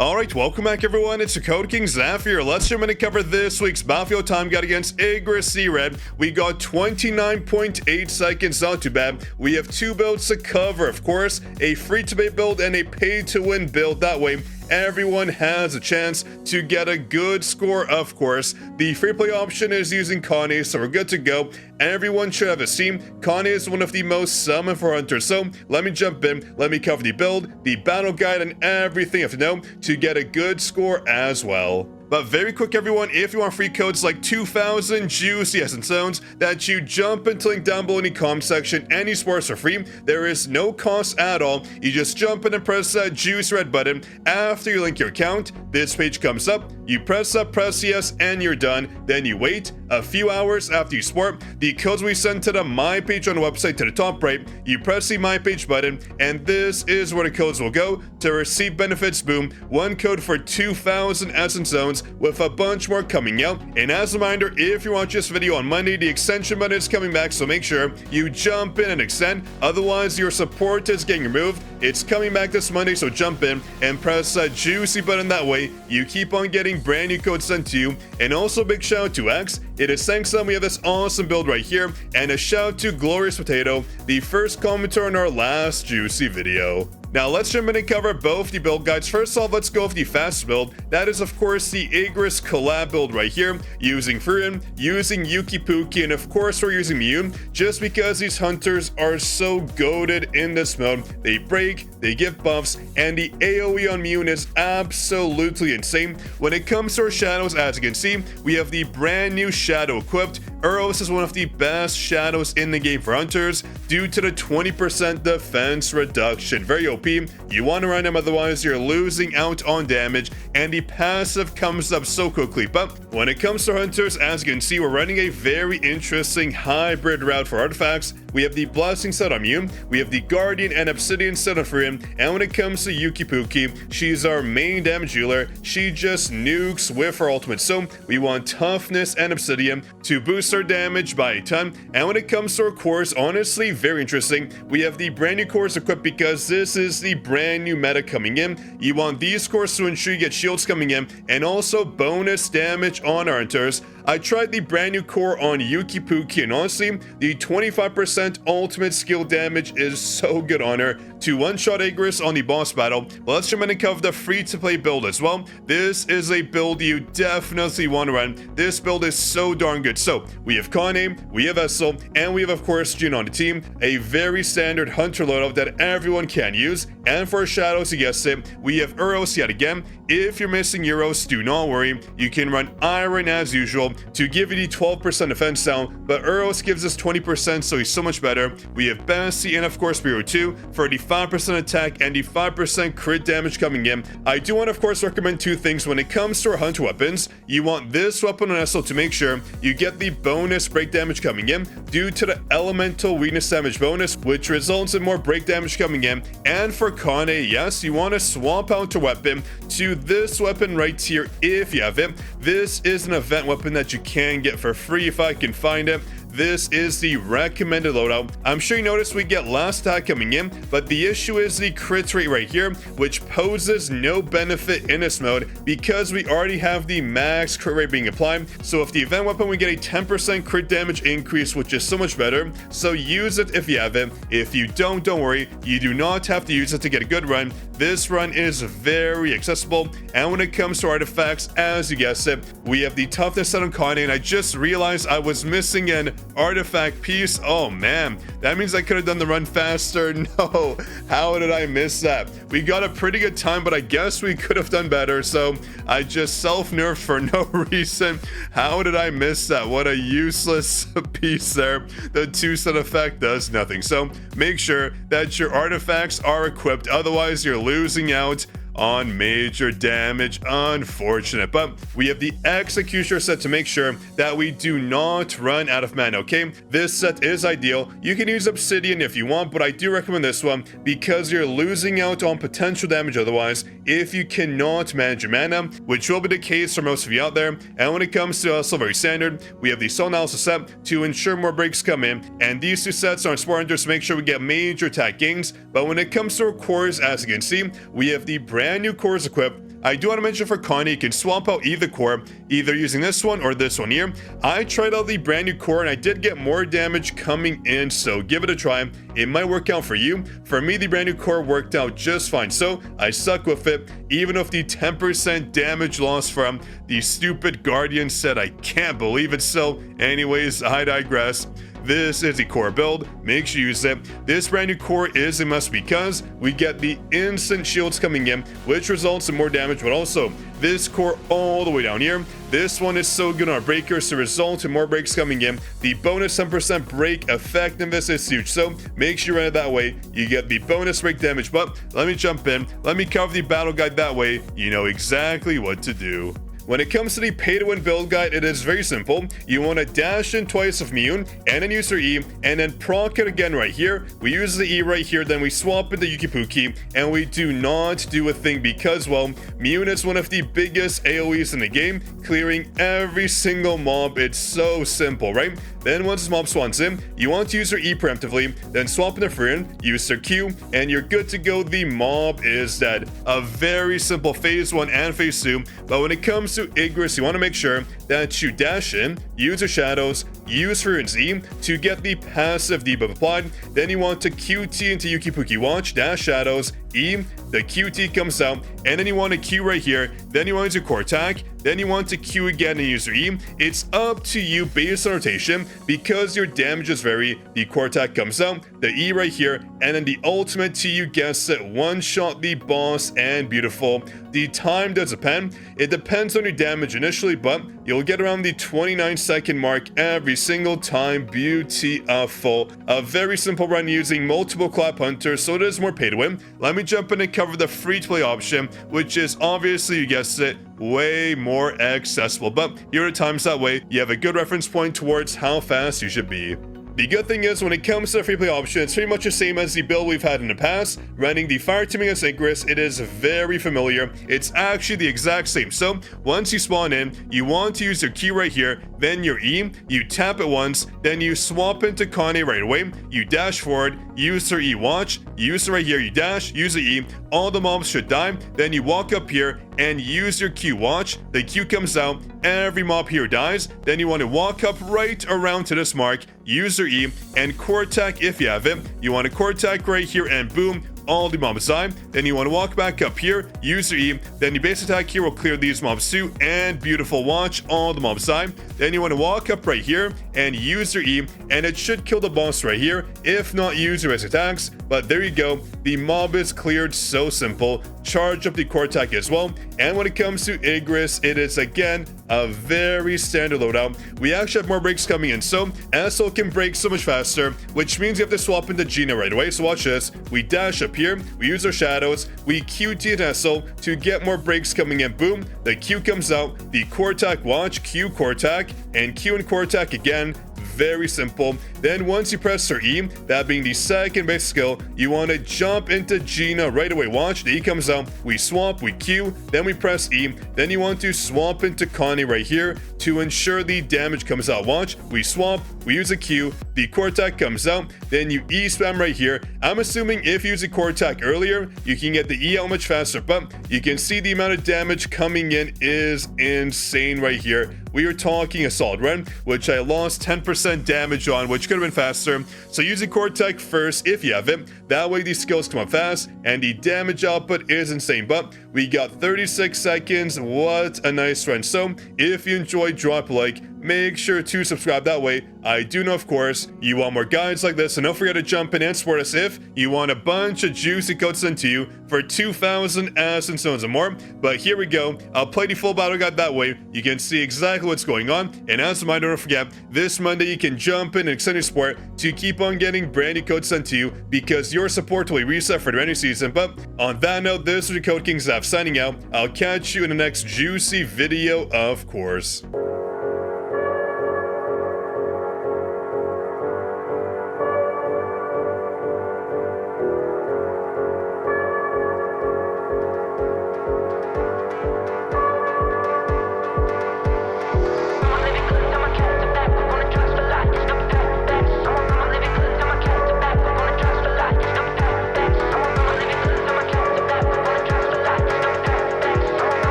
Alright, welcome back everyone, it's your Code King Zaf here. Let's jump in and cover this week's Battlefield time guide against IGRIS C-Red. We got 29.8 seconds, not too bad. We have two builds to cover, of course, a free-to-play build and a pay-to-win build. That way, everyone has a chance to get a good score, of course. The free play option is using Kane, so we're good to go. Everyone should have a team. Kane is one of the most summoned for hunters, so let me jump in, let me cover the build, the battle guide, and everything you have to know to get a good score as well. But very quick everyone, if you want free codes like 2,000 juicy essence zones, that you jump into link down below in the comment section. Any sports are free, there is no cost at all. You just jump in and press that juice red button. After you link your account, this page comes up, you press up, press yes, and you're done. Then you wait a few hours after you sport. The codes we send to the My page on the website to the top right, you press the My page button, and this is where the codes will go to receive benefits. Boom, one code for 2,000 essence zones, with a bunch more coming out. And as a reminder, if you watch this video on Monday, the extension button is coming back, so make sure you jump in and extend, otherwise your support is getting removed. It's coming back this Monday, so jump in and press that juicy button. That way you keep on getting brand new codes sent to you. And also big shout out to X. It is thanks to them we have this awesome build right here, and a shout out to Glorious Potato, the first commenter in our last juicy video. Now let's jump in and cover both the build guides. First off, let's go with the fast build. That is of course the IGRIS collab build right here, using Furin, using Yuki Puki, and of course we're using Mune, just because these hunters are so goated in this mode. They break, they give buffs, and the AoE on Mune is absolutely insane. When it comes to our shadows, as you can see, we have the brand new shadow equipped. Eros is one of the best shadows in the game for hunters due to the 20% defense reduction. Very OP. You want to run him, otherwise you're losing out on damage, and the passive comes up so quickly. But when it comes to hunters, as you can see, we're running a very interesting hybrid route for artifacts. We have the Blessing set on Mune, we have the Guardian and Obsidian set on Furin, and when it comes to Yuki Puki, she's our main damage dealer. She just nukes with her ultimate, so we want Toughness and Obsidian to boost our damage by a ton. And when it comes to our cores, honestly, very interesting. We have the brand new cores equipped because this is the brand new meta coming in. You want these cores to ensure you get shields coming in, and also bonus damage on our hunters. I tried the brand new core on Yuki Puki, and honestly, the 25% ultimate skill damage is so good on her to one-shot IGRIS on the boss battle. But let's jump in and cover the free-to-play build as well. This is a build you definitely want to run. This build is so darn good. So we have Kane, we have Essel, and we have of course Jin on the team. A very standard hunter loadout that everyone can use. And for shadows, you guessed it, we have Eros yet again. If you're missing Euros, do not worry. You can run Iron as usual to give you the 12% defense down, but Eros gives us 20%, so he's so much better. We have Bessie and of course Bureau 2 for the 5% attack and the 5% crit damage coming in. I do want to of course recommend two things when it comes to our hunter weapons. You want this weapon on Essel to make sure you get the bonus break damage coming in due to the elemental weakness damage bonus, which results in more break damage coming in. And for Kane, yes, you want to swap out your weapon to this weapon right here if you have it. This is an event weapon that you can get for free if I can find it. This is the recommended loadout. I'm sure you noticed we get last attack coming in, but the issue is the crit rate right here, which poses no benefit in this mode because we already have the max crit rate being applied. So if the event weapon, we get a 10% crit damage increase, which is so much better. So use it if you have it. If you don't worry, you do not have to use it to get a good run. This run is very accessible. And when it comes to artifacts, as you guessed it, we have the toughness set on Kane, and I just realized I was missing an artifact piece. Oh man, that means I could have done the run faster. No, how did I miss that? We got a pretty good time, but I guess we could have done better, so I just self-nerfed for no reason. How did I miss that? What a useless piece there. The 2-set effect does nothing, so make sure that your artifacts are equipped, otherwise you're losing out on major damage. Unfortunate, but we have the Executioner set to make sure that we do not run out of mana. Okay, this set is ideal. You can use Obsidian if you want, but I do recommend this one because you're losing out on potential damage otherwise if you cannot manage your mana, which will be the case for most of you out there. And when it comes to also very standard, we have the Soul Analysis set to ensure more breaks come in, and these two sets are on Spore Hunters to make sure we get major attack gains. But when it comes to our cores, as you can see, we have the brand new cores equipped. I do want to mention for Connie, you can swap out either core, either using this one or this one here. I tried out the brand new core and I did get more damage coming in, so give it a try. It might work out for you. For me, the brand new core worked out just fine, so I stuck with it, even with the 10% damage loss from the stupid Guardian set. I can't believe it. So anyways, I digress. This is a core build, make sure you use it. This brand new core is a must because we get the instant shields coming in, which results in more damage, but also this core all the way down here. This one is so good on our breakers to result in more breaks coming in. The bonus 10% break effectiveness is huge, so make sure you run it that way. You get the bonus break damage, but let me jump in. Let me cover the battle guide that way. You know exactly what to do. When it comes to the pay-to-win build guide, it is very simple. You want to dash in twice of Mune, and then use your E, and then proc it again right here. We use the E right here, then we swap into Yukipuki, and we do not do a thing because, well, Mune is one of the biggest AoEs in the game, clearing every single mob. It's so simple, right? Then once this mob spawns in, you want to use your E preemptively, then swap into Friend, use your Q, and you're good to go. The mob is dead. A very simple phase 1 and phase 2, but when it comes to IGRIS, you want to make sure that you dash in, use your shadows, use Friend's E to get the passive debuff applied, then you want to QT into Yukipuki Watch, dash shadows, E, the QT comes out, and then you want to Q right here, then you want to do core attack, then you want to Q again and use your E. It's up to you based on rotation, because your damages vary. The core attack comes out, the E right here, and then the ultimate to, you guessed it, one shot the boss, and beautiful. The time does depend. It depends on your damage initially, but you'll get around the 29-second mark every single time. Beautiful. A very simple run using multiple clap hunters, so it is more pay to win. Let me jump in and cover the free-to-play option, which is obviously, you guessed it, way more accessible. But here are the times that way you have a good reference point towards how fast you should be. The good thing is, when it comes to the free play option, it's pretty much the same as the build we've had in the past. Running the fire teaming as IGRIS, it is very familiar. It's actually the exact same. So once you spawn in, you want to use your Q right here, then your E, you tap it once, then you swap into Kane right away, you dash forward, use her E watch, use it right here, you dash, use the E, all the mobs should die, then you walk up here and use your Q watch, the Q comes out, every mob here dies, then you want to walk up right around to this mark, use your E, and core attack if you have it. You want to core attack right here and boom, all the mobs die. Then you want to walk back up here, use your E, then your base attack here will clear these mobs too, and beautiful, watch all the mobs die. Then you want to walk up right here and use your E, and it should kill the boss right here, if not use your base attacks. But there you go, the mob is cleared, so simple. Charge up the core attack as well. And when it comes to IGRIS, it is again a very standard loadout. We actually have more breaks coming in, so SL can break so much faster, which means you have to swap into Gina right away. So watch this, we dash up here, we use our shadows, we QT and SL to get more breaks coming in. Boom, the Q comes out, the core attack watch, Q core attack, and Q and core attack again. Very simple. Then once you press her E, that being the second base skill, you want to jump into Gina right away. Watch, the E comes out, we swap, we Q, then we press E, then you want to swap into Connie right here to ensure the damage comes out. Watch, we swap, we use a Q, the core attack comes out, then you E spam right here. I'm assuming if you use a core attack earlier, you can get the E out much faster, but you can see the amount of damage coming in is insane right here. We are talking a solid run, which I lost 10% damage on, which could have been faster. So using core attack first if you have it. That way these skills come up fast, and the damage output is insane. But we got 36 seconds. What a nice run. So if you enjoyed, drop a like. Make sure to subscribe, that way I do know, of course, you want more guides like this, and don't forget to jump in and support us if you want a bunch of juicy codes sent to you for 2,000 Ascent Stones and more. But here we go, I'll play the full battle guide, that way you can see exactly what's going on. And as a reminder, don't forget, this Monday you can jump in and extend your support to keep on getting brand new codes sent to you, because your support will be reset for the rainy season. But on that note, this is your Code King Zaf signing out. I'll catch you in the next juicy video, of course.